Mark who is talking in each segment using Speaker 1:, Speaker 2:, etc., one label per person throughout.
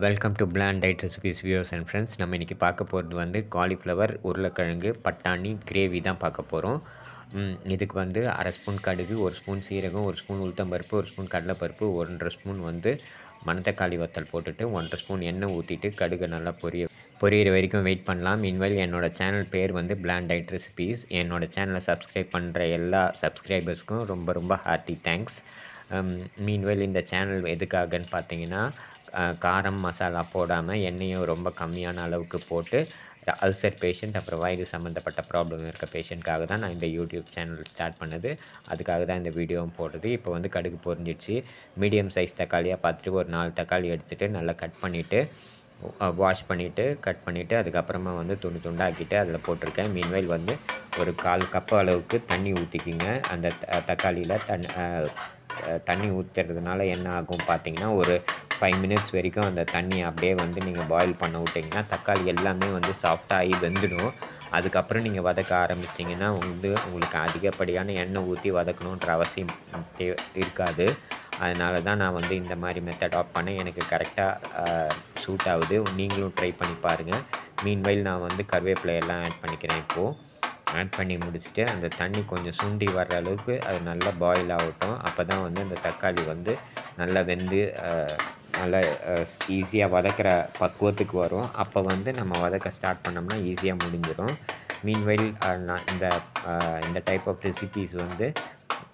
Speaker 1: Welcome to plant tide recipes viewers and friends. நம்ம இன்றைக்கி பார்க்க போகிறது வந்து காலிஃப்ளவர், உருளைக்கிழங்கு, பட்டாணி கிரேவி தான் பார்க்க போகிறோம். இதுக்கு வந்து அரை ஸ்பூன் கடுகு, ஒரு ஸ்பூன் சீரகம், ஒரு ஸ்பூன் உளுத்தம்பருப்பு, ஒரு ஸ்பூன் கடலைப்பருப்பு, 1 1/2 ஸ்பூன் வந்து மணத்தக்காளி வத்தல் போட்டுட்டு 1 1/2 ஸ்பூன் எண்ணெய் ஊற்றிட்டு கடுகை நல்லா பொரியிற வரைக்கும் வெயிட் பண்ணலாம். மீன்வைல் என்னோடய சேனல் பேர் வந்து பிளாண்ட் டைட் ரெசிபீஸ். என்னோடய சேனலை சப்ஸ்கிரைப் பண்ணுற எல்லா சப்ஸ்கிரைபர்ஸ்க்கும் ரொம்ப ரொம்ப ஹார்ட்டி தேங்க்ஸ். மீன்வைல் இந்த சேனல் எதுக்காகன்னு பார்த்தீங்கன்னா, காரம் மசாலா போடாமல் எண்ணெயும் ரொம்ப கம்மியான அளவுக்கு போட்டு அல்சர் பேஷண்ட், அப்புறம் வயிறு சம்மந்தப்பட்ட ப்ராப்ளம் இருக்க பேஷண்ட்காக தான் நான் இந்த யூடியூப் சேனல் ஸ்டார்ட் பண்ணது. அதுக்காக தான் இந்த வீடியோவும் போடுறது. இப்போ வந்து கடுகு பொரிஞ்சிடுச்சு. மீடியம் சைஸ் தக்காளியாக பார்த்துட்டு ஒரு 4 தக்காளி எடுத்துகிட்டு நல்லா கட் பண்ணிவிட்டு வாஷ் பண்ணிவிட்டு கட் பண்ணிவிட்டு அதுக்கப்புறமா வந்து துண்டு துண்டாக்கிட்டு அதில் போட்டிருக்கேன். மீன்வைல் வந்து ஒரு 1/4 கப்பு அளவுக்கு தண்ணி ஊற்றிக்கிங்க. அந்த தக்காளியில் தண்ணி ஊற்றுறதுனால என்ன ஆகும் பார்த்தீங்கன்னா, ஒரு 5 மினிட்ஸ் வரைக்கும் அந்த தண்ணி அப்படியே வந்து நீங்கள் பாயில் பண்ண விட்டிங்கன்னா தக்காளி எல்லாமே வந்து சாஃப்டாகி வெந்துடும். அதுக்கப்புறம் நீங்கள் வதக்க ஆரம்பிச்சிங்கன்னா உங்களுக்கு அதிகப்படியான எண்ணெய் ஊற்றி வதக்கணுன்ற அவசியம் இருக்காது. அதனால தான் நான் வந்து இந்த மாதிரி மெத்தட் ஆஃப் பண்ணேன். எனக்கு கரெக்டாக சூட் ஆகுது. நீங்களும் ட்ரை பண்ணி பாருங்கள். மீன்வைல் நான் வந்து கருவேப்பிலை எல்லாம் ஆட் பண்ணிக்கிறேன். இப்போது ஆட் பண்ணி முடிச்சுட்டு அந்த தண்ணி கொஞ்சம் சுண்டி வர்ற அளவுக்கு அது நல்லா பாயில் ஆகட்டும். அப்போ தான் வந்து அந்த தக்காளி வந்து நல்லா வெந்து நல்லா ஈஸியாக வதக்கிற பக்குவத்துக்கு வரும். அப்போ வந்து நம்ம வதக்க ஸ்டார்ட் பண்ணோம்னா ஈஸியாக முடிஞ்சிடும். மீன்வைல் நான் இந்த டைப் ஆஃப் ரெசிபீஸ் வந்து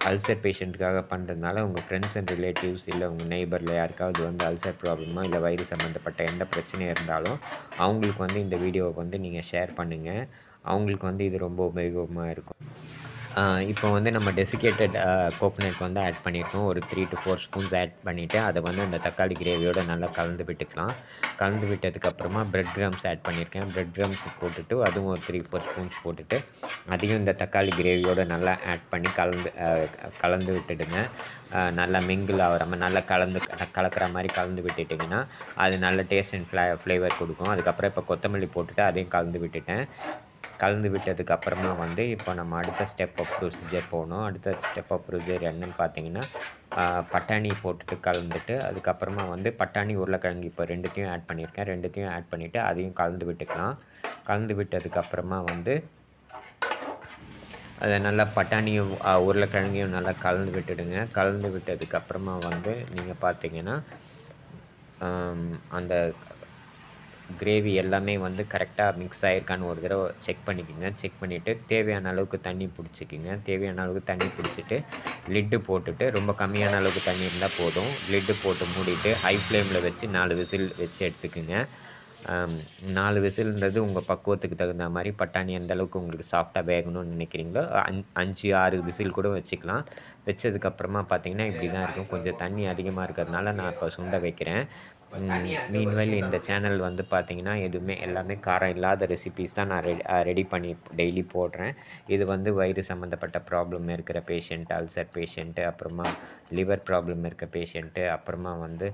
Speaker 1: அல்சர் பேஷண்ட்டுக்காக பண்ணுறதுனால உங்கள் ஃப்ரெண்ட்ஸ் அண்ட் ரிலேட்டிவ்ஸ் இல்லை உங்கள் நெய்பரில் யாருக்காவது வந்து அல்சர் ப்ராப்ளமோ இல்லை வயிறு சம்மந்தப்பட்ட எந்த பிரச்சனையும் இருந்தாலும் அவங்களுக்கு வந்து இந்த வீடியோவை வந்து நீங்கள் ஷேர் பண்ணுங்கள். அவங்களுக்கு வந்து இது ரொம்ப உபயோகமாக இருக்கும். இப்போ வந்து நம்ம டெசிகேட்டட் கோகோனட் வந்து ஆட் பண்ணியிருக்கோம். ஒரு 3 to 4 ஸ்பூன்ஸ் ஆட் பண்ணிவிட்டு அதை வந்து அந்த தக்காளி கிரேவியோடு நல்லா கலந்து விட்டுக்கலாம். கலந்து விட்டதுக்கப்புறமா பிரெட் கிராம்ஸ் ஆட் பண்ணியிருக்கேன். பிரெட் கிராம்ஸ் போட்டுட்டு அதுவும் ஒரு 3 4 ஸ்பூன்ஸ் போட்டுட்டு அதையும் இந்த தக்காளி கிரேவியோடு நல்லா ஆட் பண்ணி கலந்து விட்டுடுங்க. நல்லா மிங்கிள் ஆகிற மாதிரி நல்லா கலக்கிற மாதிரி கலந்து விட்டுட்டிங்கன்னா அது நல்ல டேஸ்ட் அண்ட் ஃப்ளேவர் கொடுக்கும். அதுக்கப்புறம் இப்போ கொத்தமல்லி போட்டுட்டு அதையும் கலந்து விட்டுட்டேன். கலந்து விட்டதுக்கப்புறமா வந்து இப்போ நம்ம அடுத்த ஸ்டெப் ஆஃப் ப்ரொசீஜர் போகணும். அடுத்த ஸ்டெப் ஆஃப் ப்ரொசீஜர் என்னென்னு பார்த்தீங்கன்னா, பட்டாணி போட்டுட்டு கலந்துட்டு அதுக்கப்புறமா வந்து பட்டாணி, உருளைக்கிழங்கு இப்போ 2த்தையும் ஆட் பண்ணியிருக்கேன். 2த்தையும் ஆட் பண்ணிவிட்டு அதையும் கலந்து விட்டுக்கலாம். கலந்து விட்டதுக்கப்புறமா வந்து அதை நல்லா பட்டாணியும் உருளைக்கிழங்கையும் நல்லா கலந்து விட்டுடுங்க. கலந்து விட்டதுக்கப்புறமா வந்து நீங்கள் பார்த்தீங்கன்னா அந்த கிரேவி எல்லாமே வந்து கரெக்டாக மிக்ஸ் ஆகிருக்கான்னு ஒரு தடவை செக் பண்ணிக்கோங்க. செக் பண்ணிவிட்டு தேவையான அளவுக்கு தண்ணி பிடிச்சிக்கிங்க. தேவையான அளவுக்கு தண்ணி பிடிச்சிட்டு லிட்டு போட்டுட்டு, ரொம்ப கம்மியான அளவுக்கு தண்ணி இருந்தால் போதும், லிட்டு போட்டு மூடிட்டு ஹை ஃப்ளேமில் வச்சு 4 விசில் வச்சு எடுத்துக்குங்க. 4 விசில்ன்றது உங்கள் பக்குவத்துக்கு தகுந்த மாதிரி. பட்டாணி எந்த அளவுக்கு உங்களுக்கு சாஃப்டாக வேகணும்னு நினைக்கிறீங்களோ 5 6 விசில் கூட வச்சுக்கலாம். வச்சதுக்கப்புறமா பார்த்தீங்கன்னா இப்படி தான் இருக்கும். கொஞ்சம் தண்ணி அதிகமாக இருக்கிறதுனால நான் இப்போ சுண்ட வைக்கிறேன். மீன்வைல் இந்த சேனல் வந்து பார்த்தீங்கன்னா எல்லாமே காரம் இல்லாத ரெசிபீஸ் தான் நான் ரெடி பண்ணி டெய்லி போடுறேன். இது வந்து வயிறு சம்மந்தப்பட்ட ப்ராப்ளம் இருக்கிற பேஷண்ட், அல்சர் பேஷண்ட்டு, அப்புறமா லிவர் ப்ராப்ளம் இருக்க பேஷண்ட்டு, அப்புறமா வந்து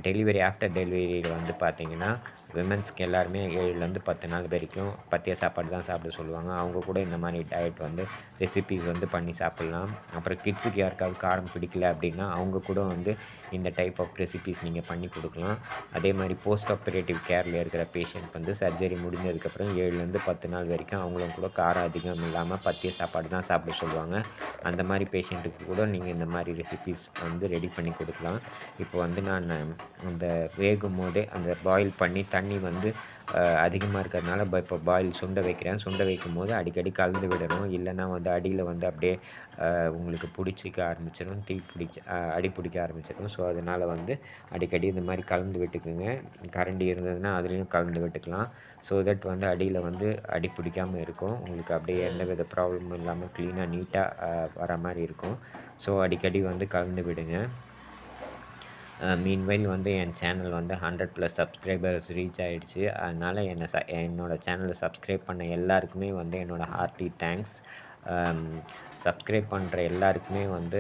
Speaker 1: டெலிவரி ஆஃப்டர் டெலிவரியில் வந்து பார்த்திங்கன்னா விமென்ஸ்க்கு எல்லாருமே 7லேருந்து 10 நாள் வரைக்கும் பத்திய சாப்பாடு தான் சாப்பிட சொல்லுவாங்க. அவங்க கூட இந்த மாதிரி டயட் வந்து ரெசிபீஸ் வந்து பண்ணி சாப்பிட்லாம். அப்புறம் கிட்ஸுக்கு யாருக்காவது காரம் பிடிக்கல அப்படின்னா அவங்க கூட வந்து இந்த டைப் ஆஃப் ரெசிபீஸ் நீங்கள் பண்ணி கொடுக்கலாம். அதே மாதிரி போஸ்ட் ஆப்ரேட்டிவ் கேரில் இருக்கிற பேஷண்ட் வந்து சர்ஜரி முடிஞ்சதுக்கப்புறம் 7லேருந்து 10 நாள் வரைக்கும் அவங்களும் கூட காரம் அதிகம் இல்லாமல் பத்திய சாப்பாடு தான் சாப்பிட சொல்லுவாங்க. அந்த மாதிரி பேஷண்ட்டுக்கு கூட நீங்கள் இந்த மாதிரி ரெசிபீஸ் வந்து ரெடி பண்ணி கொடுக்கலாம். இப்போ வந்து நான் அந்த வேகும் போதே அந்த பாயில் பண்ணி தண்ணி வந்து அதிகமாக இருக்கிறதுனால இப்போ சுண்ட வைக்கிறேன். சுண்ட வைக்கும் போது அடிக்கடி கலந்து விடணும். இல்லைன்னா வந்து அடியில் வந்து அப்படியே உங்களுக்கு பிடிச்சிக்க ஆரம்பிச்சிடும், அடி பிடிக்க ஆரம்பிச்சிடும். ஸோ அதனால் வந்து அடிக்கடி இந்த மாதிரி கலந்து விட்டுக்குங்க. கரண்டி இருந்ததுன்னா அதுலேயும் கலந்து விட்டுக்கலாம். ஸோ தட் வந்து அடியில் வந்து அடி பிடிக்காமல் இருக்கும். உங்களுக்கு அப்படியே எந்த வித ப்ராப்ளமும் இல்லாமல் க்ளீனாக நீட்டாக வர மாதிரி இருக்கும். ஸோ அடிக்கடி வந்து கலந்து விடுங்க. மீன்வைல் வந்து என் சேனல் வந்து 100+ சப்ஸ்கிரைபர்ஸ் ரீச் ஆகிடுச்சு. அதனால் என்னோடய சேனலை சப்ஸ்கிரைப் பண்ண எல்லாருக்குமே வந்து என்னோடய ஹார்ட்டி தேங்க்ஸ். சப்ஸ்கிரைப் பண்ணுற எல்லாருக்குமே வந்து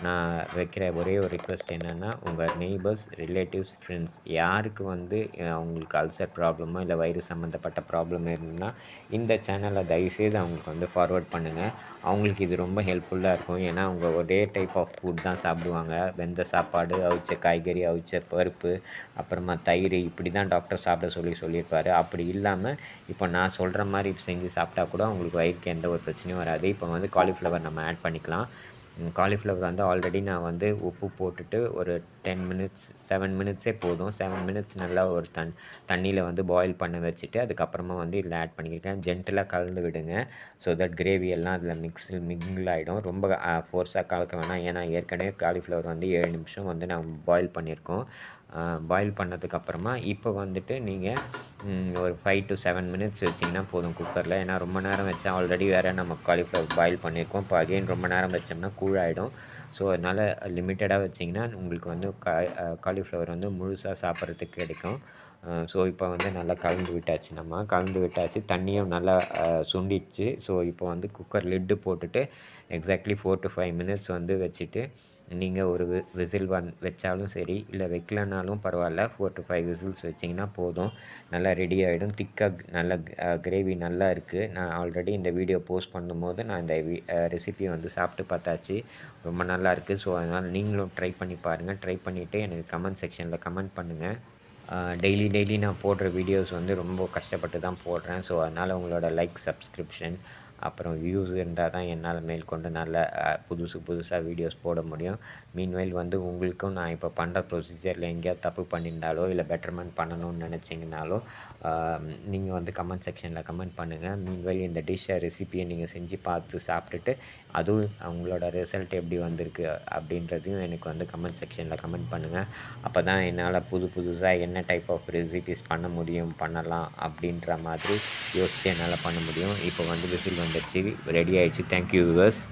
Speaker 1: நான் வைக்கிற ஒரே ஒரு ரிக்வெஸ்ட் என்னென்னா, உங்கள் நெய்பர்ஸ், ரிலேட்டிவ்ஸ், ஃப்ரெண்ட்ஸ் யாருக்கு வந்து அவங்களுக்கு அல்சர் ப்ராப்ளமோ இல்லை வயிறு சம்மந்தப்பட்ட ப்ராப்ளம் இருந்ததுன்னா இந்த சேனலை தயவுசெய்து அவங்களுக்கு வந்து ஃபார்வர்ட் பண்ணுங்கள். அவங்களுக்கு இது ரொம்ப ஹெல்ப்ஃபுல்லாக இருக்கும். ஏன்னா அவங்க ஒரே டைப் ஆஃப் ஃபுட் தான் சாப்பிடுவாங்க. வெந்த சாப்பாடு, அவிச்ச காய்கறி, அவிச்ச பருப்பு, அப்புறமா தயிர், இப்படி தான் டாக்டர் சாப்பிட சொல்லியிருப்பாரு. அப்படி இல்லாமல் இப்போ நான் சொல்கிற மாதிரி செஞ்சு சாப்பிட்டா கூட அவங்களுக்கு வயிறுக்கு எந்த ஒரு பிரச்சனையும் வராது. இப்போ வந்து காலிஃப்ளவர் நம்ம ஆட் பண்ணிக்கலாம். காலிஃப்ளவர் வந்து ஆல்ரெடி நான் வந்து உப்பு போட்டுட்டு ஒரு 10 மினிட்ஸ் 7 மினிட்ஸே போதும். 7 மினிட்ஸ் நல்லா ஒரு தண்ணியில் வந்து பாயில் பண்ண வச்சுட்டு அதுக்கப்புறமா வந்து இதில் ஆட் பண்ணியிருக்கேன். ஜென்டிலாக கலந்து விடுங்க. ஸோ தட் கிரேவி எல்லாம் அதில் மிங்கிள் ஆகிடும். ரொம்ப ஃபோர்ஸாக கலக்க வேணாம். ஏன்னா ஏற்கனவே காலிஃப்ளவர் வந்து 7 நிமிஷம் வந்து நான் பாயில் பண்ணியிருக்கோம். பாயில் பண்ணதுக்கப்புறமா இப்போ வந்துட்டு நீங்கள் ஒரு 5 to 7 மினிட்ஸ் வச்சிங்கன்னா போதும் குக்கரில். ஏன்னா ரொம்ப நேரம் வச்சா ஆல்ரெடி வேறு நம்ம காலிஃப்ளவர் பாயில் பண்ணியிருக்கோம். இப்போ அகெயின் ரொம்ப நேரம் வச்சோம்னா கூழாயிடும். ஸோ அதனால் லிமிட்டடாக வச்சிங்கன்னா உங்களுக்கு வந்து காலிஃப்ளவர் வந்து முழுசாக சாப்பிட்றதுக்கு கிடைக்கும். ஸோ இப்போ வந்து நல்லா கலந்து விட்டாச்சு. தண்ணியும் நல்லா சுண்டிடுச்சு. ஸோ இப்போ வந்து குக்கர் லிட்டு போட்டுட்டு எக்ஸாக்ட்லி 4 to 5 மினிட்ஸ் வந்து வச்சுட்டு நீங்கள் ஒரு விசில் வச்சாலும் சரி, இல்லை வைக்கலனாலும் பரவாயில்ல, 4 to 5 விசில்ஸ் வச்சிங்கன்னா போதும். நல்லா ரெடி ஆகிடும். திக்காக நல்ல கிரேவி நல்லா இருக்குது. நான் ஆல்ரெடி இந்த வீடியோ போஸ்ட் பண்ணும்போது நான் இந்த ரெசிபியை வந்து சாப்பிட்டு பார்த்தாச்சு. ரொம்ப நல்லா இருக்குது. ஸோ அதனால் நீங்களும் ட்ரை பண்ணி பாருங்கள். ட்ரை பண்ணிவிட்டு எனக்கு கமெண்ட் செக்ஷனில் கமெண்ட் பண்ணுங்கள். டெய்லி நான் போடுற வீடியோஸ் வந்து ரொம்ப கஷ்டப்பட்டு தான் போடுறேன். ஸோ அதனால் உங்களோட லைக், சப்ஸ்கிரிப்ஷன், அப்புறம் வியூஸ் இருந்தால் தான் என்னால் மேற்கொண்டு நல்ல புதுசாக வீடியோஸ் போட முடியும். மீன்வைல் வந்து உங்களுக்கும் நான் இப்போ பண்ணுற ப்ரொசீஜரில் எங்கேயாவது தப்பு பண்ணியிருந்தாலோ இல்லை பெட்டர்மெண்ட் பண்ணணும்னு நினச்சிங்கனாலோ நீங்கள் வந்து கமெண்ட் செக்ஷனில் கமெண்ட் பண்ணுங்கள். மீன்வைல் இந்த ரெசிபியை நீங்கள் செஞ்சு பார்த்து சாப்பிட்டுட்டு அதுவும் அவங்களோட ரிசல்ட் எப்படி வந்திருக்கு அப்படின்றதையும் எனக்கு வந்து கமெண்ட் செக்ஷனில் கமெண்ட் பண்ணுங்கள். அப்போ தான் என்னால் புதுசாக என்ன டைப் ஆஃப் ரெசிபிஸ் பண்ணலாம் அப்படின்ற மாதிரி யோசித்து என்னால் பண்ண முடியும். இப்போ வந்து விசில் வந்துடுச்சு, ரெடி ஆகிடுச்சு. Thank you viewers.